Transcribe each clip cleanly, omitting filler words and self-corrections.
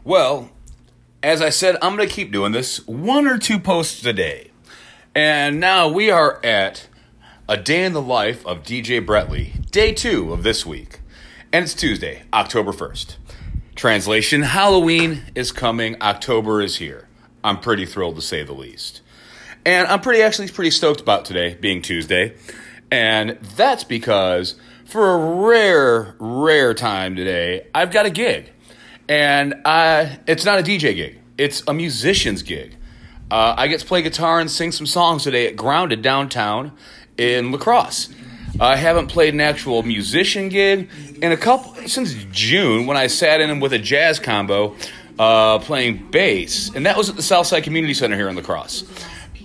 Well, as I said, I'm going to keep doing this, 1 or 2 posts a day. And now we are at a day in the life of DJ Brettly, day 2 of this week. And it's Tuesday, October 1st. Translation, Halloween is coming, October is here. I'm pretty thrilled to say the least. And I'm pretty stoked about today being Tuesday. And that's because for a rare time today, I've got a gig. And it's not a DJ gig. It's a musician's gig. I get to play guitar and sing some songs today at Grounded downtown in La Crosse. I haven't played an actual musician gig since June when I sat in with a jazz combo playing bass. And that was at the Southside Community Center here in La Crosse.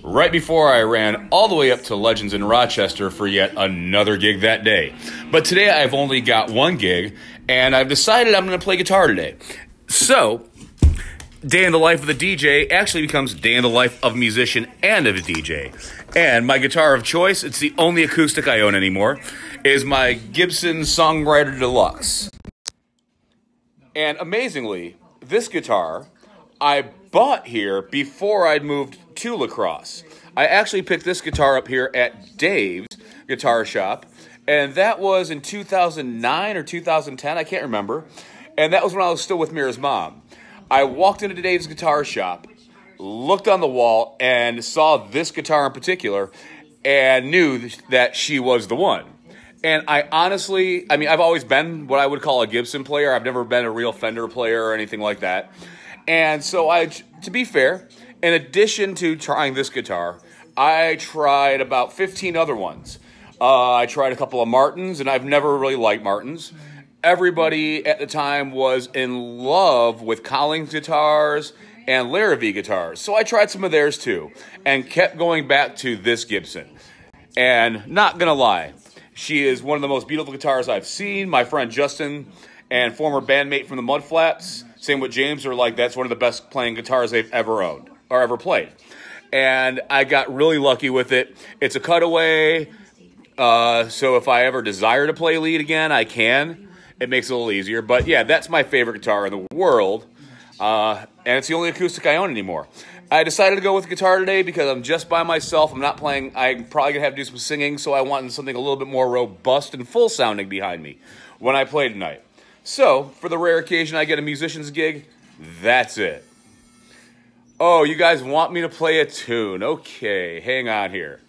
Right before I ran all the way up to Legends in Rochester for yet another gig that day. But today I've only got one gig, and I've decided I'm going to play guitar today. So, day in the life of the DJ actually becomes day in the life of a musician and of a DJ. And my guitar of choice, it's the only acoustic I own anymore, is my Gibson Songwriter Deluxe. And amazingly, this guitar I bought here before I'd moved to La Crosse. I actually picked this guitar up here at Dave's Guitar Shop, and that was in 2009 or 2010, I can't remember, and that was when I was still with Mira's mom. I walked into Dave's Guitar Shop, looked on the wall, and saw this guitar in particular, and knew that she was the one. And I've always been what I would call a Gibson player. I've never been a real Fender player or anything like that. And so to be fair, in addition to trying this guitar, I tried about 15 other ones. I tried a couple of Martins, and I've never really liked Martins. Everybody at the time was in love with Collings guitars and Larrivee guitars. So I tried some of theirs too, and kept going back to this Gibson. And not gonna lie, she is one of the most beautiful guitars I've seen. My friend Justin and former bandmate from the Mudflaps, same with James, are like, that's one of the best playing guitars they've ever owned or ever played. And I got really lucky with it. It's a cutaway, so if I ever desire to play lead again, I can. It makes it a little easier. But yeah, that's my favorite guitar in the world, and it's the only acoustic I own anymore. I decided to go with guitar today because I'm just by myself. I'm not playing. I'm probably going to have to do some singing, so I wanted something a little bit more robust and full sounding behind me when I play tonight. So, for the rare occasion I get a musician's gig, that's it. Oh, you guys want me to play a tune? Okay, hang on here.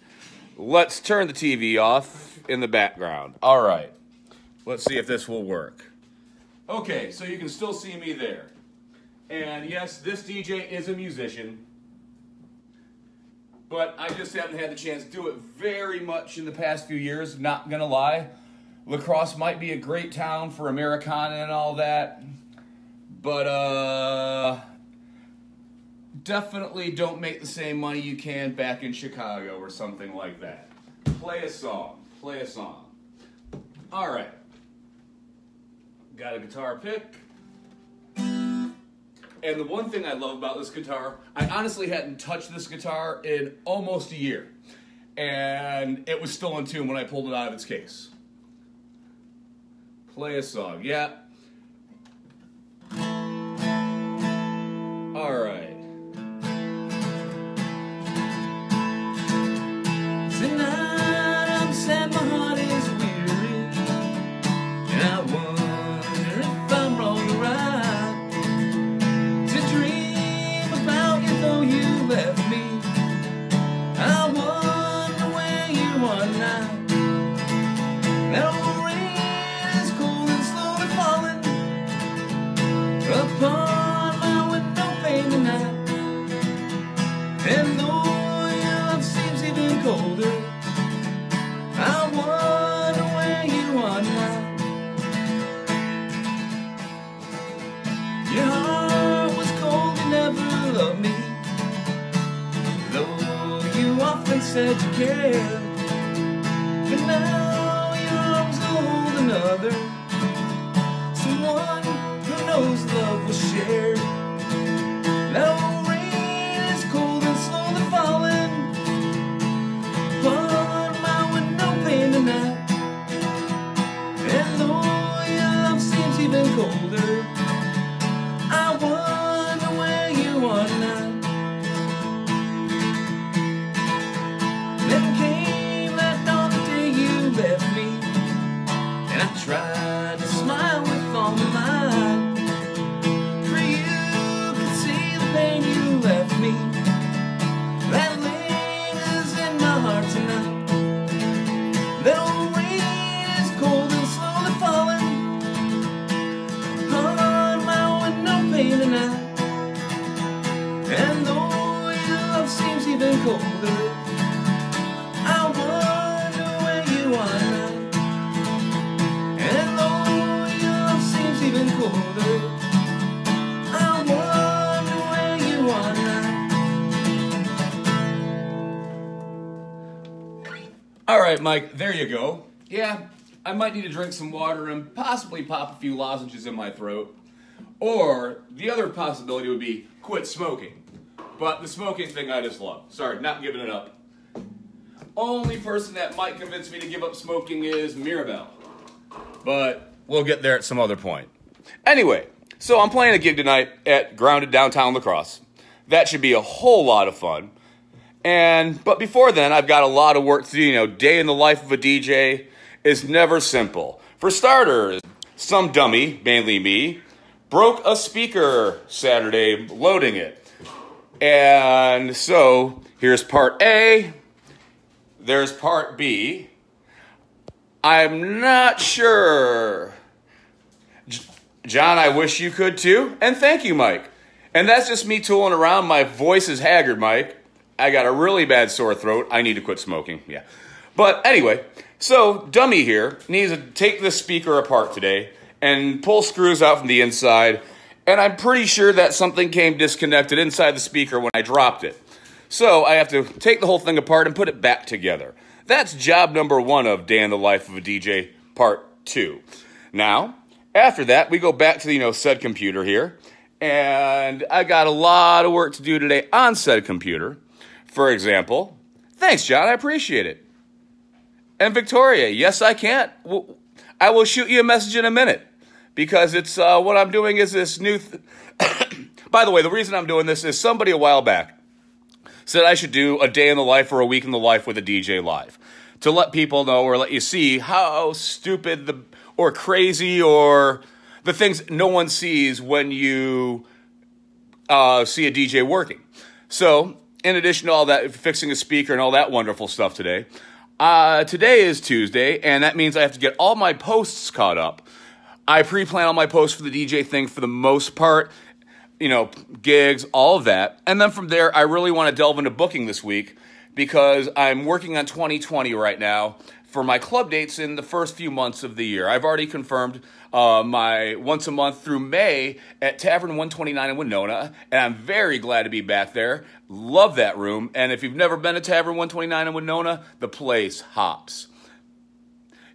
Let's turn the TV off in the background. All right, let's see if this will work. Okay, so you can still see me there. And yes, this DJ is a musician, but I just haven't had the chance to do it very much in the past few years, not gonna lie. La Crosse might be a great town for Americana and all that, but definitely don't make the same money you can back in Chicago or something like that. Play a song. Play a song. All right. Got a guitar pick. And the one thing I love about this guitar, I honestly hadn't touched this guitar in almost a year. And it was still in tune when I pulled it out of its case. Play a song, yeah. All right. Tonight I'm sad, my heart is weary, and I wonder if I'm wrong or right to dream about you though you left me. I wonder where you are now. That old rain is cold and slowly falling upon my window pane tonight. And though your love seems even colder, I wonder where you are now. Your heart was cold, you never loved me, though you often said you cared. But now your arms will hold another, someone who knows love was shared. That old rain is cold and slowly falling upon my window pane tonight. And though your love seems even colder, I wonder colder. I wonder where you are now. And though your love seems even colder, I wonder where you are now. All right, Mike, there you go. Yeah, I might need to drink some water and possibly pop a few lozenges in my throat. Or the other possibility would be quit smoking. But the smoking thing I just love. Sorry, not giving it up. Only person that might convince me to give up smoking is Mirabelle. But we'll get there at some other point. Anyway, so I'm playing a gig tonight at Grounded downtown La Crosse. That should be a whole lot of fun. But before then, I've got a lot of work to do. You know, day in the life of a DJ is never simple. For starters, some dummy, mainly me, broke a speaker Saturday loading it. And so, here's part A, there's part B. I'm not sure. John, I wish you could too. And thank you, Mike. And that's just me tooling around. My voice is haggard, Mike. I got a really bad sore throat. I need to quit smoking. Yeah. But anyway, so dummy here needs to take this speaker apart today and pull screws out from the inside. And I'm pretty sure that something came disconnected inside the speaker when I dropped it. So I have to take the whole thing apart and put it back together. That's job number 1 of Day in the Life of a DJ Part 2. Now, after that, we go back to the, said computer here. And I got a lot of work to do today on said computer. For example, thanks, John, I appreciate it. And Victoria, yes, I can. I will shoot you a message in a minute. Because it's what I'm doing is this new... By the way, the reason I'm doing this is somebody a while back said I should do a day in the life or a week in the life with a DJ live. To let people know or let you see how stupid or crazy or the things no one sees when you see a DJ working. So, in addition to all that, fixing a speaker and all that wonderful stuff today, today is Tuesday, and that means I have to get all my posts caught up. I pre-plan all my posts for the DJ thing for the most part, gigs, all of that. And then from there, I really want to delve into booking this week because I'm working on 2020 right now for my club dates in the first few months of the year. I've already confirmed my once a month through May at Tavern 129 in Winona, and I'm very glad to be back there. Love that room. And if you've never been to Tavern 129 in Winona, the place hops.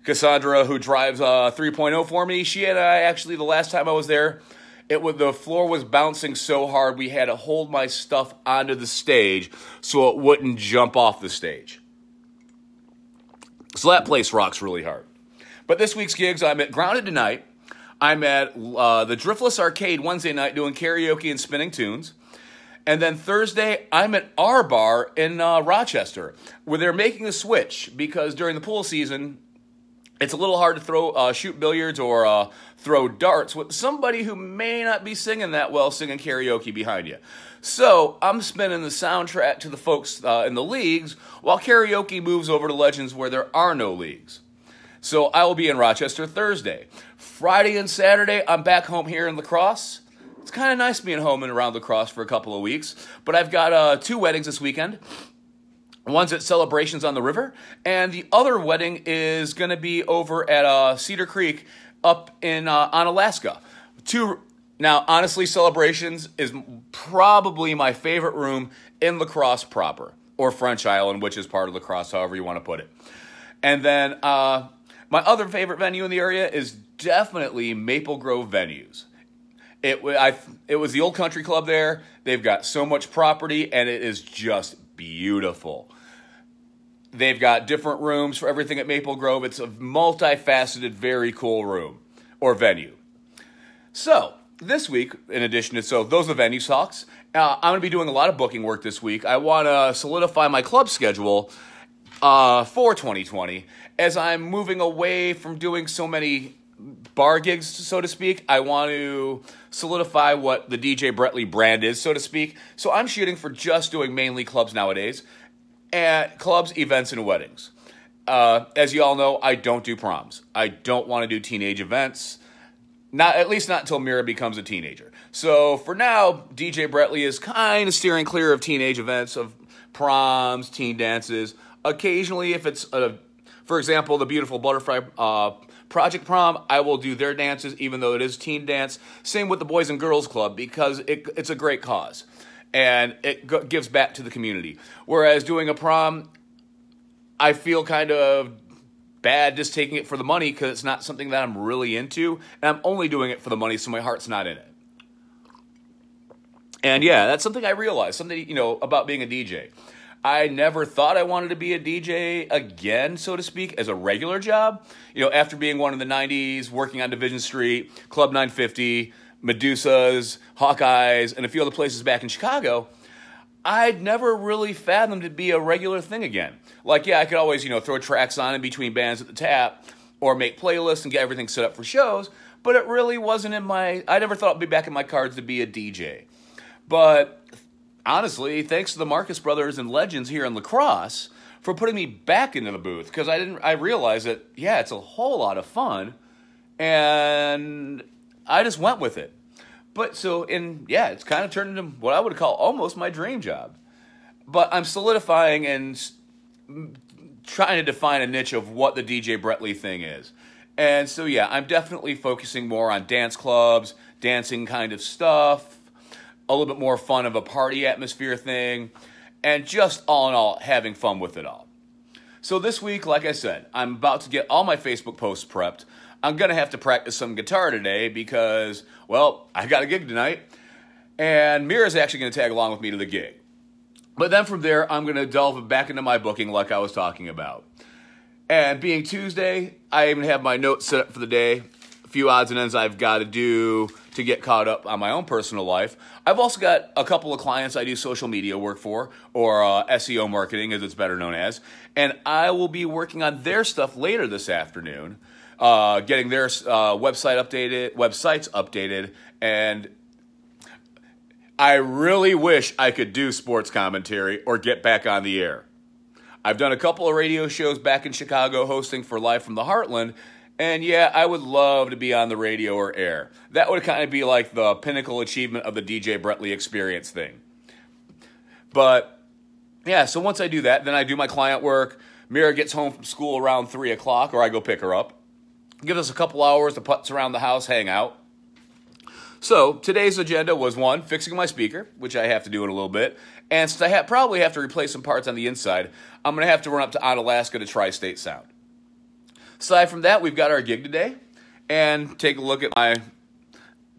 Cassandra, who drives 3.0 for me, she and I actually, the last time I was there, the floor was bouncing so hard we had to hold my stuff onto the stage so it wouldn't jump off the stage. So that place rocks really hard. But this week's gigs, I'm at Grounded tonight. I'm at the Driftless Arcade Wednesday night doing karaoke and spinning tunes. And then Thursday, I'm at our bar in Rochester, where they're making a switch because during the pool season, it's a little hard to shoot billiards or throw darts with somebody who may not be singing that well singing karaoke behind you. So I'm spinning the soundtrack to the folks in the leagues while karaoke moves over to Legends where there are no leagues. So I will be in Rochester Thursday. Friday and Saturday, I'm back home here in La Crosse. It's kind of nice being home and around La Crosse for a couple of weeks. But I've got 2 weddings this weekend. One's at Celebrations on the River, and the other wedding is going to be over at Cedar Creek up on Alaska. Now, honestly, Celebrations is probably my favorite room in La Crosse proper, or French Island, which is part of La Crosse, however you want to put it. And then my other favorite venue in the area is definitely Maple Grove Venues. It was the old country club there. They've got so much property, and it is just beautiful. They've got different rooms for everything at Maple Grove. It's a multifaceted, very cool room or venue. So this week, in addition to those are the venue talks. I'm going to be doing a lot of booking work this week. I want to solidify my club schedule for 2020 as I'm moving away from doing so many bar gigs, so to speak. I want to solidify what the DJ Brettley brand is, so to speak. So I'm shooting for just doing mainly clubs nowadays. At clubs, events, and weddings. As you all know, I don't do proms. I don't want to do teenage events. At least not until Mira becomes a teenager. So for now, DJ Brettley is kind of steering clear of teenage events, of proms, teen dances. Occasionally, if it's, for example, the Beautiful Butterfly Project Prom, I will do their dances, even though it is teen dance. Same with the Boys and Girls Club, because it's a great cause. And it gives back to the community. Whereas doing a prom, I feel kind of bad just taking it for the money because it's not something that I'm really into. And I'm only doing it for the money, so my heart's not in it. And yeah, that's something I realized, something, about being a DJ. I never thought I wanted to be a DJ again, so to speak, as a regular job. After being one in the 90s, working on Division Street, Club 950, Medusas, Hawkeyes, and a few other places back in Chicago, I'd never really fathomed to be a regular thing again. Like, yeah, I could always, throw tracks on in between bands at the tap or make playlists and get everything set up for shows, but it really wasn't I never thought it'd be back in my cards to be a DJ. But honestly, thanks to the Marcus Brothers and Legends here in La Crosse for putting me back into the booth, because I realized that, yeah, it's a whole lot of fun, and I just went with it. But it's kind of turned into what I would call almost my dream job. But I'm solidifying and trying to define a niche of what the DJ Brett Lee thing is. And so, yeah, I'm definitely focusing more on dance clubs, dancing kind of stuff, a little bit more fun of a party atmosphere thing, and just all in all, having fun with it all. So this week, like I said, I'm about to get all my Facebook posts prepped. I'm going to have to practice some guitar today because, well, I got a gig tonight, and Mira's actually going to tag along with me to the gig. But then from there, I'm going to delve back into my booking like I was talking about. And being Tuesday, I even have my notes set up for the day, a few odds and ends I've got to do to get caught up on my own personal life. I've also got a couple of clients I do social media work for, or SEO marketing as it's better known as, and I will be working on their stuff later this afternoon, getting their websites updated, and I really wish I could do sports commentary or get back on the air. I've done a couple of radio shows back in Chicago hosting for Live from the Heartland, and yeah, I would love to be on the radio or air. That would kind of be like the pinnacle achievement of the DJ Brett Lee experience thing. But yeah, so once I do that, then I do my client work. Mira gets home from school around 3 o'clock, or I go pick her up. Gives us a couple hours to putz around the house, hang out. So today's agenda was, one, fixing my speaker, which I have to do in a little bit. And since I probably have to replace some parts on the inside, I'm going to have to run up to Onalaska to Tri-State Sound. Aside from that, we've got our gig today, and take a look at my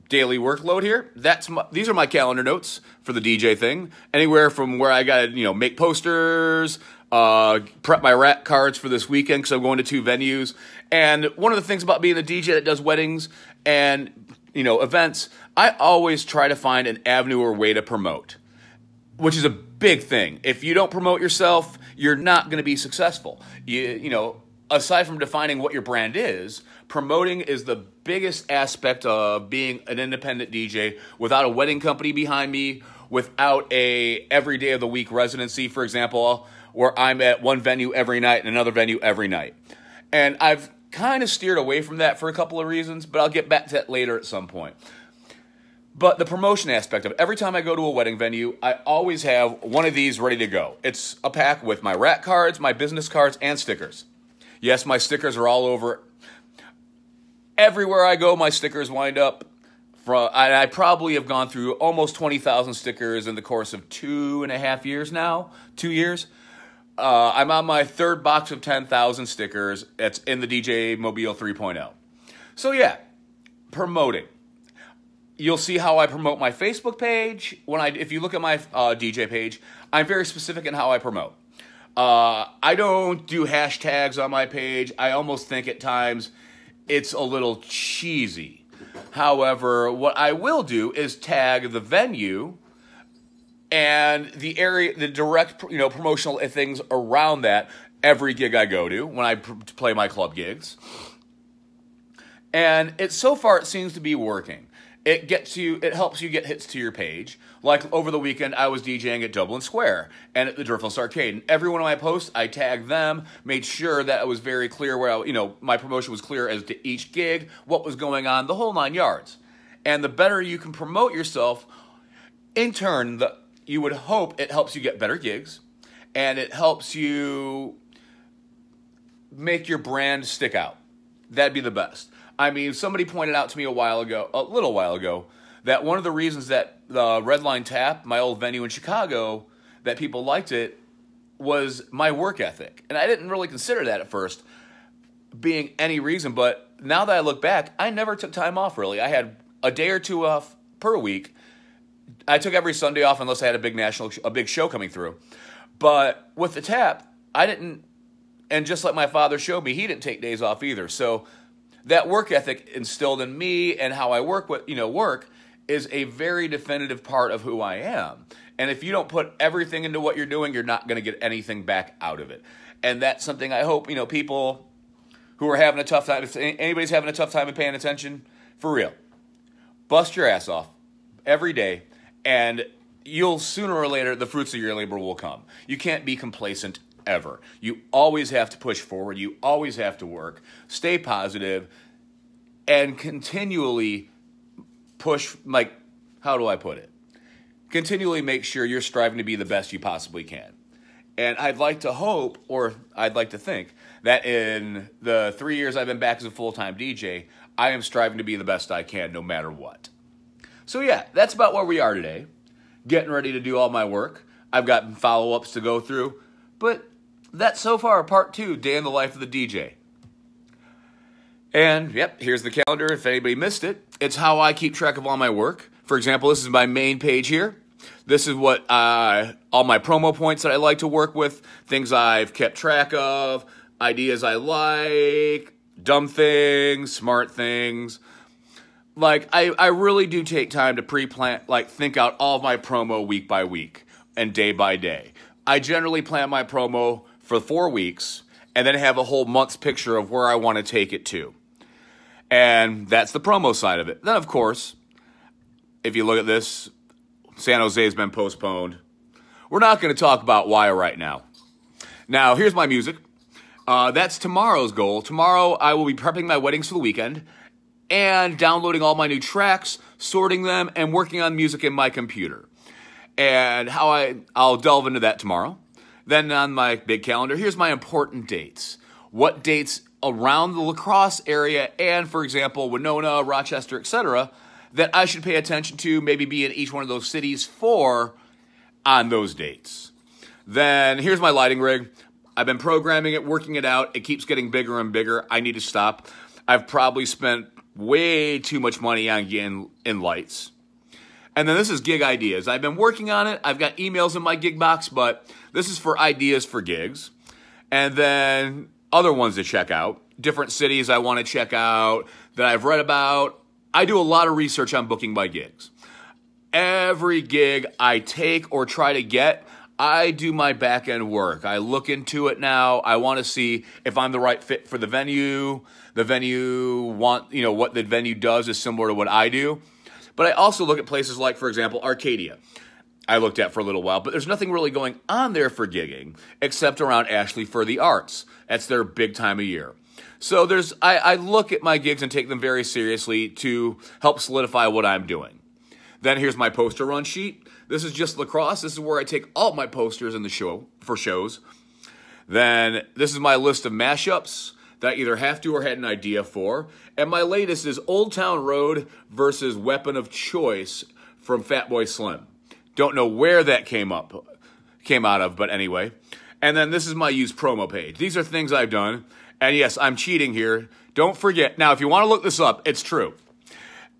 daily workload here. These are my calendar notes for the DJ thing. Anywhere from where I got to, make posters, prep my rack cards for this weekend because I'm going to 2 venues. And one of the things about being a DJ that does weddings and, events, I always try to find an avenue or way to promote, which is a big thing. If you don't promote yourself, you're not going to be successful. Aside from defining what your brand is, promoting is the biggest aspect of being an independent DJ without a wedding company behind me, without a every day of the week residency, for example, where I'm at one venue every night and another venue every night. And I've kind of steered away from that for a couple of reasons, but I'll get back to that later at some point. But the promotion aspect of it, every time I go to a wedding venue, I always have one of these ready to go. It's a pack with my rack cards, my business cards, and stickers. Yes, my stickers are all over. Everywhere I go, my stickers wind up. I probably have gone through almost 20,000 stickers in the course of 2.5 years now. 2 years. I'm on my 3rd box of 10,000 stickers. It's in the DJ Mobile 3.0. So yeah, promoting. You'll see how I promote my Facebook page. If you look at my DJ page, I'm very specific in how I promote. I don't do hashtags on my page. I almost think at times it's a little cheesy. However, what I will do is tag the venue and the area, the direct, promotional things around that every gig I go to when I play my club gigs. And so far it seems to be working. It helps you get hits to your page. Like over the weekend, I was DJing at Dublin Square and at the Driftless Arcade. And every one of my posts, I tagged them, made sure that it was very clear where my promotion was clear as to each gig, what was going on, the whole 9 yards. And the better you can promote yourself, in turn, you would hope it helps you get better gigs. and it helps you make your brand stick out. That'd be the best. I mean, somebody pointed out to me a little while ago, that one of the reasons that the Red Line Tap, my old venue in Chicago, that people liked it was my work ethic. And I didn't really consider that at first being any reason, but now that I look back, I never took time off really. I had a day or two off per week. I took every Sunday off unless I had a big show coming through. But with the Tap, I didn't, and just like my father showed me, he didn't take days off either. So that work ethic instilled in me and how I work is a very definitive part of who I am. And if you don't put everything into what you're doing, you're not going to get anything back out of it. And that's something I hope, people who are having a tough time, if anybody's having a tough time and paying attention, for real, bust your ass off every day, and you'll sooner or later, the fruits of your labor will come. You can't be complacent ever. You always have to push forward. You always have to work, stay positive, and continually push, how do I put it? Continually make sure you're striving to be the best you possibly can. And I'd like to hope, or I'd like to think, that in the 3 years I've been back as a full-time DJ, I am striving to be the best I can no matter what. So yeah, that's about where we are today. Getting ready to do all my work. I've got follow-ups to go through. But that's so far part 2, day in the life of the DJ. And, yep, here's the calendar if anybody missed it. It's how I keep track of all my work. For example, this is my main page here. This is what all my promo points that I like to work with, things I've kept track of, ideas I like, dumb things, smart things. I really do take time to pre-plan, think out all of my promo week by week and day by day. I generally plan my promo for 4 weeks and then have a whole month's picture of where I want to take it to. And that's the promo side of it. Then, of course, if you look at this, San Jose has been postponed. We're not going to talk about why right now. Now, here's my music. That's tomorrow's goal. Tomorrow, I will be prepping my weddings for the weekend and downloading all my new tracks, sorting them, and working on music in my computer. And I'll delve into that tomorrow. Then on my big calendar, here's my important dates. What dates around the La Crosse area and, for example, Winona, Rochester, etc., that I should pay attention to, maybe be in each one of those cities for on those dates. Then here's my lighting rig. I've been programming it, working it out. It keeps getting bigger and bigger. I need to stop. I've probably spent way too much money on getting in lights. And then this is gig ideas. I've been working on it. I've got emails in my gig box, but this is for ideas for gigs. And then other ones to check out. Different cities I want to check out that I've read about. I do a lot of research on booking my gigs. Every gig I take or try to get, I do my back end work. I look into it now. I want to see if I'm the right fit for the venue. The venue what the venue does is similar to what I do. But I also look at places like, for example, Arcadia. I looked at for a little while, but there's nothing really going on there for gigging except around Ashley for the Arts. That's their big time of year. So I look at my gigs and take them very seriously to help solidify what I'm doing. Then here's my poster run sheet. This is just La Crosse. This is where I take all my posters in the show for shows. Then this is my list of mashups that I either have to or had an idea for. And my latest is Old Town Road versus Weapon of Choice from Fatboy Slim. Don't know where that came out of, but anyway. And then this is my used promo page. These are things I've done. And yes, I'm cheating here. Don't forget. Now, if you want to look this up, it's true.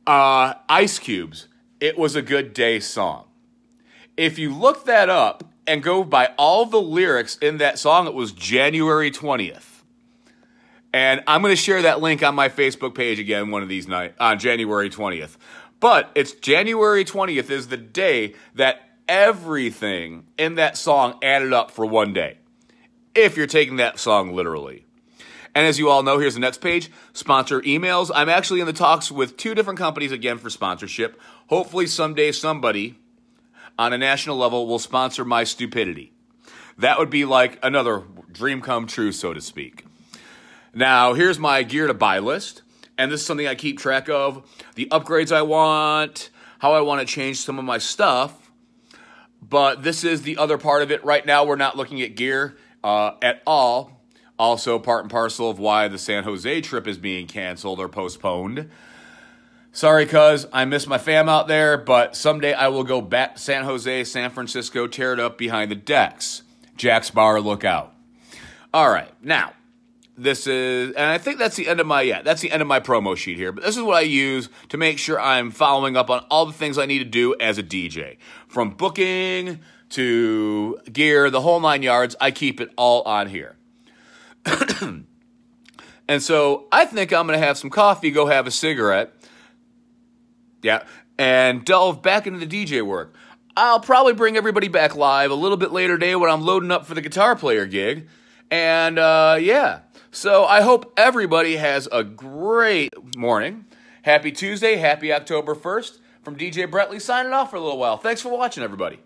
Ice Cube's It Was a Good Day song. If you look that up and go by all the lyrics in that song, it was January 20th. And I'm going to share that link on my Facebook page again one of these nights on January 20th. But it's January 20th is the day that everything in that song added up for one day. If you're taking that song literally. And as you all know, here's the next page, sponsor emails. I'm actually in the talks with 2 different companies again for sponsorship. Hopefully someday somebody on a national level will sponsor my stupidity. That would be like another dream come true, so to speak. Now, here's my gear to buy list. And this is something I keep track of. The upgrades I want, how I want to change some of my stuff. But this is the other part of it. Right now, we're not looking at gear at all. Also, part and parcel of why the San Jose trip is being canceled or postponed. Sorry, cuz I miss my fam out there, but someday I will go back to San Jose, San Francisco, tear it up behind the decks. Jack's Bar, look out. All right, now, this is, and I think that's the end of my promo sheet here, but this is what I use to make sure I'm following up on all the things I need to do as a DJ. From booking to gear, the whole 9 yards, I keep it all on here. And so I think I'm going to have some coffee, go have a cigarette, and delve back into the DJ work. I'll probably bring everybody back live a little bit later today when I'm loading up for the guitar player gig. And, so I hope everybody has a great morning. Happy Tuesday, happy October 1st. From DJ Brettley signing off for a little while. Thanks for watching, everybody.